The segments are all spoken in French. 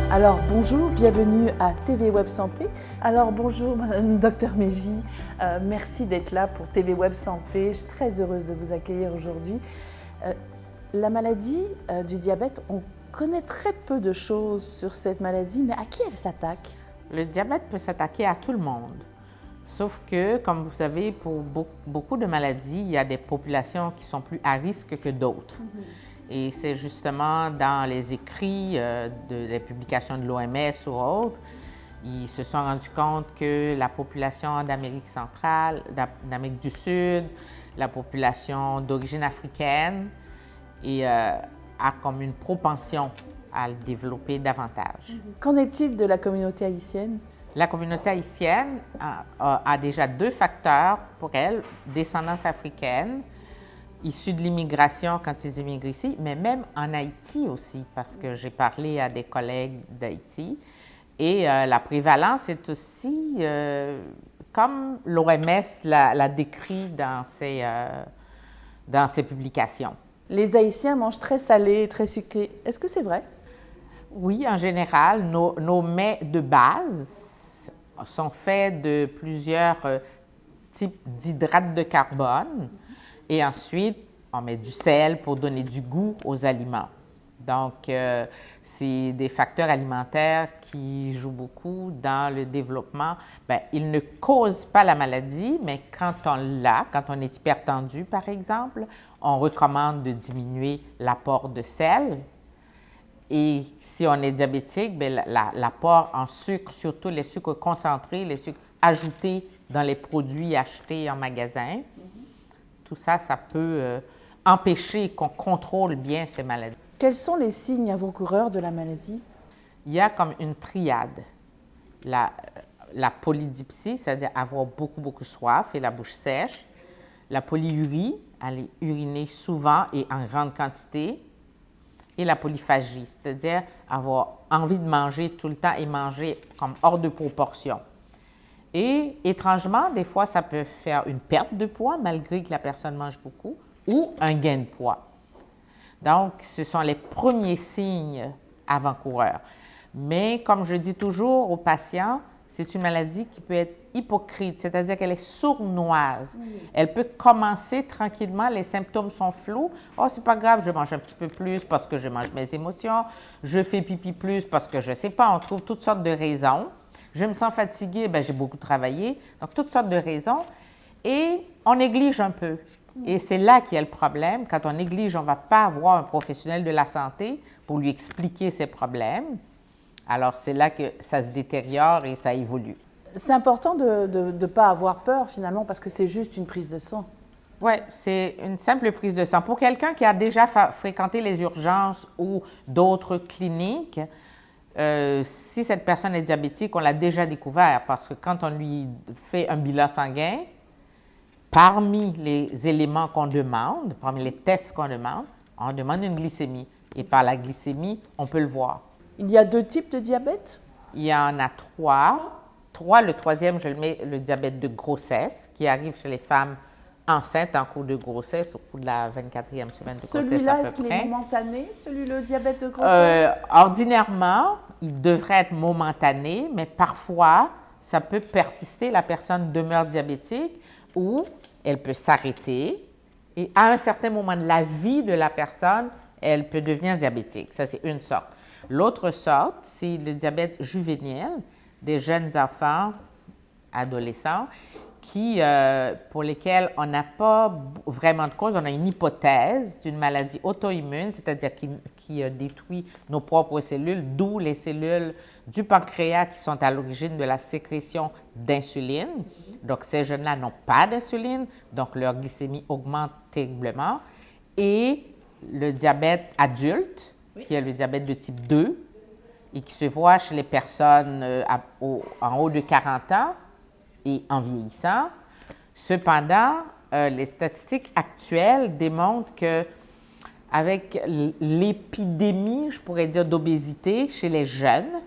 Alors bonjour, bienvenue à TV Web Santé. Alors bonjour Madame Dr Mégy, merci d'être là pour TV Web Santé. Je suis très heureuse de vous accueillir aujourd'hui. La maladie du diabète, on connaît très peu de choses sur cette maladie, mais à qui elle s'attaque? Le diabète peut s'attaquer à tout le monde. Sauf que, comme vous savez, pour beaucoup de maladies, il y a des populations qui sont plus à risque que d'autres. Et c'est justement dans les écrits des publications de l'OMS ou autres, ils se sont rendus compte que la population d'Amérique centrale, d'Amérique du Sud, la population d'origine africaine a comme une propension à le développer davantage. Qu'en est-il de la communauté haïtienne? La communauté haïtienne a déjà deux facteurs pour elle, descendance africaine, issus de l'immigration quand ils immigrent ici, mais même en Haïti aussi, parce que j'ai parlé à des collègues d'Haïti. Et la prévalence est aussi, comme l'OMS l'a décrit dans ses publications. Les Haïtiens mangent très salé et très sucré. Est-ce que c'est vrai? Oui, en général, nos mets de base sont faits de plusieurs types d'hydrates de carbone. Et ensuite, on met du sel pour donner du goût aux aliments. Donc, c'est des facteurs alimentaires qui jouent beaucoup dans le développement. Bien, ils ne causent pas la maladie, mais quand on l'a, quand on est hypertendu, par exemple, on recommande de diminuer l'apport de sel. Et si on est diabétique, bien, l'apport en sucre, surtout les sucres concentrés, les sucres ajoutés dans les produits achetés en magasin, tout ça, ça peut empêcher qu'on contrôle bien ces maladies. Quels sont les signes avant-coureurs de la maladie? Il y a comme une triade. La polydipsie, c'est-à-dire avoir beaucoup soif et la bouche sèche. La polyurie, aller uriner souvent et en grande quantité. Et la polyphagie, c'est-à-dire avoir envie de manger tout le temps et manger comme hors de proportion. Et étrangement, des fois, ça peut faire une perte de poids malgré que la personne mange beaucoup ou un gain de poids. Donc, ce sont les premiers signes avant-coureurs. Mais comme je dis toujours aux patients, c'est une maladie qui peut être hypocrite, c'est-à-dire qu'elle est sournoise. Elle peut commencer tranquillement, les symptômes sont flous. « Oh, c'est pas grave, je mange un petit peu plus parce que je mange mes émotions. Je fais pipi plus parce que je ne sais pas. » On trouve toutes sortes de raisons. Je me sens fatiguée, bien, j'ai beaucoup travaillé. Donc, toutes sortes de raisons. Et on néglige un peu. Et c'est là qu'il y a le problème. Quand on néglige, on ne va pas avoir un professionnel de la santé pour lui expliquer ses problèmes. Alors, c'est là que ça se détériore et ça évolue. C'est important de ne pas avoir peur, finalement, parce que c'est juste une prise de sang. Oui, c'est une simple prise de sang. Pour quelqu'un qui a déjà fréquenté les urgences ou d'autres cliniques, si cette personne est diabétique, on l'a déjà découvert parce que quand on lui fait un bilan sanguin, parmi les éléments qu'on demande, parmi les tests qu'on demande, on demande une glycémie. Et par la glycémie, on peut le voir. Il y a deux types de diabète? Il y en a trois. Le troisième, je le mets, le diabète de grossesse, qui arrive chez les femmes enceintes en cours de grossesse, au cours de la 24e semaine de grossesse à peu près. Celui-là, est-ce qu'il est momentané, le diabète de grossesse? Ordinairement, il devrait être momentané, mais parfois, ça peut persister, la personne demeure diabétique ou elle peut s'arrêter et à un certain moment de la vie de la personne, elle peut devenir diabétique. Ça, c'est une sorte. L'autre sorte, c'est le diabète juvénile des jeunes enfants, adolescents, pour lesquels on n'a pas vraiment de cause, on a une hypothèse d'une maladie auto-immune, c'est-à-dire qui détruit nos propres cellules, d'où les cellules du pancréas qui sont à l'origine de la sécrétion d'insuline. Donc, ces jeunes-là n'ont pas d'insuline, donc leur glycémie augmente terriblement. Et le diabète adulte, qui est le diabète de type 2, et qui se voit chez les personnes en haut de 40 ans et en vieillissant. Cependant, les statistiques actuelles démontrent qu'avec l'épidémie, je pourrais dire, d'obésité chez les jeunes,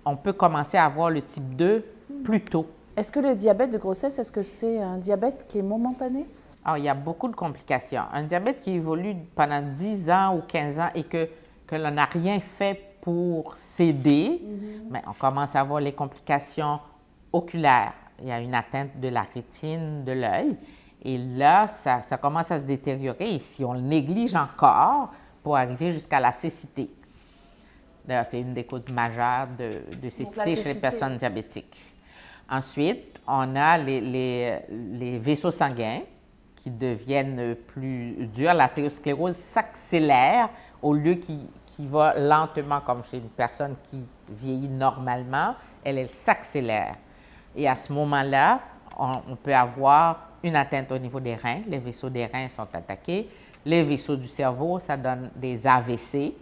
on peut commencer à avoir le type 2 plus tôt. Est-ce que le diabète de grossesse, est-ce que c'est un diabète qui est momentané? Alors, il y a beaucoup de complications. Un diabète qui évolue pendant 10 ans ou 15 ans et que l'on n'a rien fait pour s'aider, mais on commence à avoir les complications oculaires. Il y a une atteinte de la rétine de l'œil. Et là, ça commence à se détériorer. Et si on le néglige encore, pour arriver jusqu'à la cécité. D'ailleurs, c'est une des causes majeures de cécité chez les personnes diabétiques. Ensuite, on a les vaisseaux sanguins qui deviennent plus durs. L'artériosclérose s'accélère au lieu qui va lentement, comme chez une personne qui vieillit normalement, elle s'accélère. Et à ce moment-là, on peut avoir une atteinte au niveau des reins. Les vaisseaux des reins sont attaqués. Les vaisseaux du cerveau, ça donne des AVC.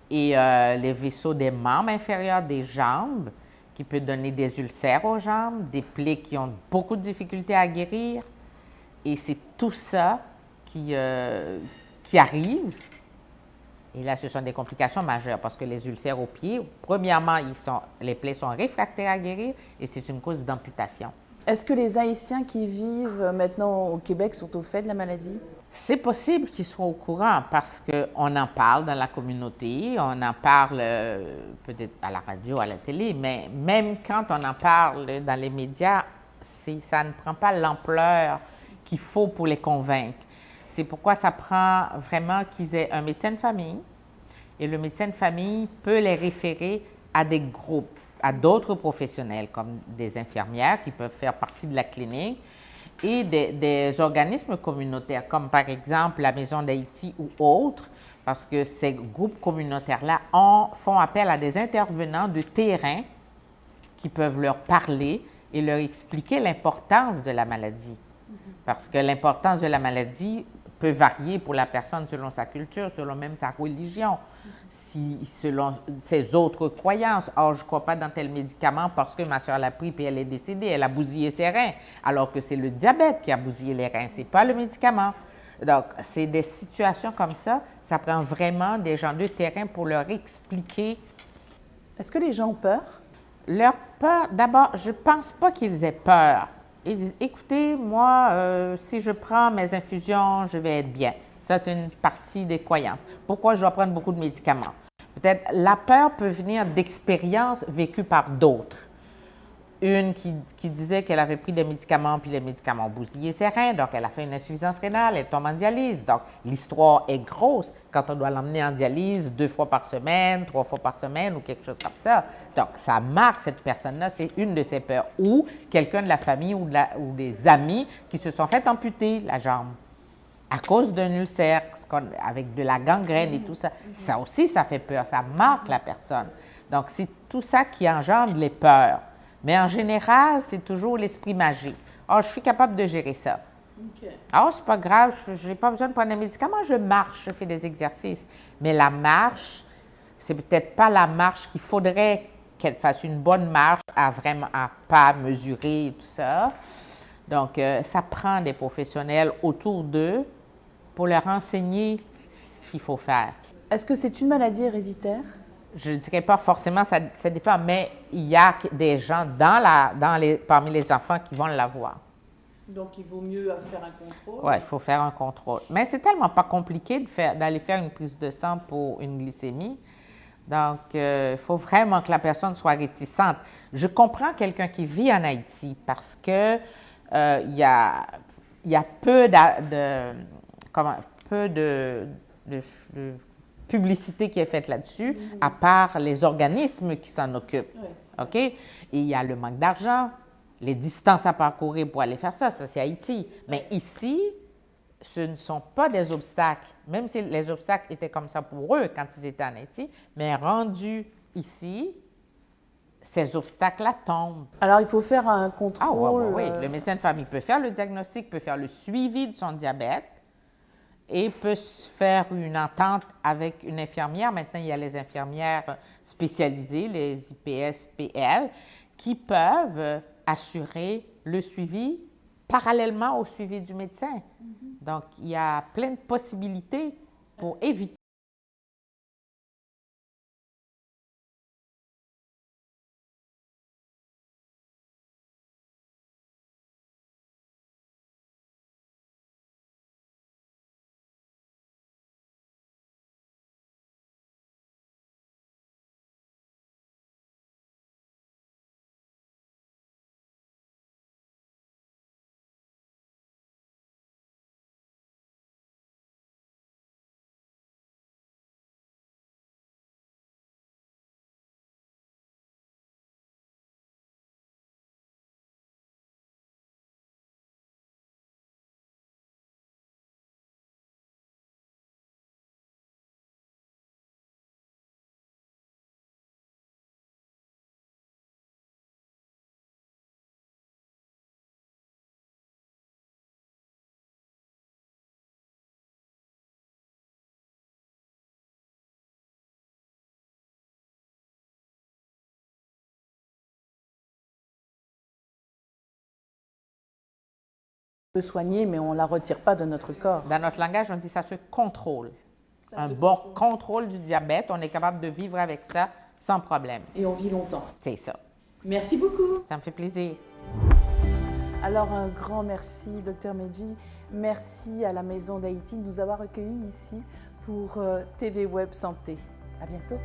Et les vaisseaux des membres inférieurs des jambes, qui peut donner des ulcères aux jambes, des plaies qui ont beaucoup de difficultés à guérir. Et c'est tout ça qui arrive. Et là, ce sont des complications majeures parce que les ulcères aux pieds, premièrement, les plaies sont réfractaires à guérir et c'est une cause d'amputation. Est-ce que les Haïtiens qui vivent maintenant au Québec sont au fait de la maladie? C'est possible qu'ils soient au courant parce qu'on en parle dans la communauté, on en parle peut-être à la radio, à la télé, mais même quand on en parle dans les médias, ça ne prend pas l'ampleur qu'il faut pour les convaincre. C'est pourquoi ça prend vraiment qu'ils aient un médecin de famille et le médecin de famille peut les référer à des groupes, à d'autres professionnels comme des infirmières qui peuvent faire partie de la clinique et des organismes communautaires comme par exemple la Maison d'Haïti ou autres, parce que ces groupes communautaires-là font appel à des intervenants de terrain qui peuvent leur parler et leur expliquer l'importance de la maladie. Parce que l'importance de la maladie peut varier pour la personne selon sa culture, selon même sa religion, selon ses autres croyances. Or, je ne crois pas dans tel médicament parce que ma soeur l'a pris et elle est décédée, elle a bousillé ses reins, alors que c'est le diabète qui a bousillé les reins, ce n'est pas le médicament. Donc, c'est des situations comme ça prend vraiment des gens de terrain pour leur expliquer. Est-ce que les gens ont peur? Leur peur, d'abord, je ne pense pas qu'ils aient peur. Ils disent, écoutez, moi, si je prends mes infusions, je vais être bien. Ça, c'est une partie des croyances. Pourquoi je dois prendre beaucoup de médicaments? Peut-être la peur peut venir d'expériences vécues par d'autres. Une qui disait qu'elle avait pris des médicaments, puis les médicaments ont bousillé ses reins, donc elle a fait une insuffisance rénale, elle tombe en dialyse. Donc, l'histoire est grosse quand on doit l'emmener en dialyse 2 fois par semaine, 3 fois par semaine ou quelque chose comme ça. Donc, ça marque cette personne-là, c'est une de ses peurs. Ou quelqu'un de la famille ou des amis qui se sont fait amputer la jambe à cause d'un ulcère avec de la gangrène et tout ça. Ça aussi, ça fait peur, ça marque la personne. Donc, c'est tout ça qui engendre les peurs. Mais en général, c'est toujours l'esprit magique. Ah, je suis capable de gérer ça. Ah, c'est pas grave, je n'ai pas besoin de prendre des médicaments, je marche, je fais des exercices. Mais la marche, c'est peut-être pas la marche qu'il faudrait qu'elle fasse une bonne marche à pas mesurer et tout ça. Donc, ça prend des professionnels autour d'eux pour leur enseigner ce qu'il faut faire. Est-ce que c'est une maladie héréditaire? Je ne dirais pas forcément, ça dépend, mais il y a des gens parmi les enfants qui vont l'avoir. Donc, il vaut mieux faire un contrôle? Oui, il faut faire un contrôle. Mais c'est tellement pas compliqué d'aller faire une prise de sang pour une glycémie. Donc, il faut vraiment que la personne soit réticente. Je comprends quelqu'un qui vit en Haïti parce que il y a peu de publicité qui est faite là-dessus, à part les organismes qui s'en occupent. OK? Et il y a le manque d'argent, les distances à parcourir pour aller faire ça c'est Haïti. Mais ici, ce ne sont pas des obstacles, même si les obstacles étaient comme ça pour eux quand ils étaient en Haïti, mais rendus ici, ces obstacles-là tombent. Alors, il faut faire un contrôle. Ah oui. Le médecin de famille peut faire le diagnostic, peut faire le suivi de son diabète, et peut faire une entente avec une infirmière. Maintenant, il y a les infirmières spécialisées, les IPS-PL, qui peuvent assurer le suivi parallèlement au suivi du médecin. Donc, il y a plein de possibilités pour éviter peut soigner, mais on ne la retire pas de notre corps. Dans notre langage, on dit ça se contrôle. Un bon contrôle du diabète, on est capable de vivre avec ça sans problème. Et on vit longtemps. C'est ça. Merci beaucoup. Ça me fait plaisir. Alors un grand merci, Dr Medji. Merci à la Maison d'Haïti de nous avoir accueillis ici pour TV Web Santé. À bientôt.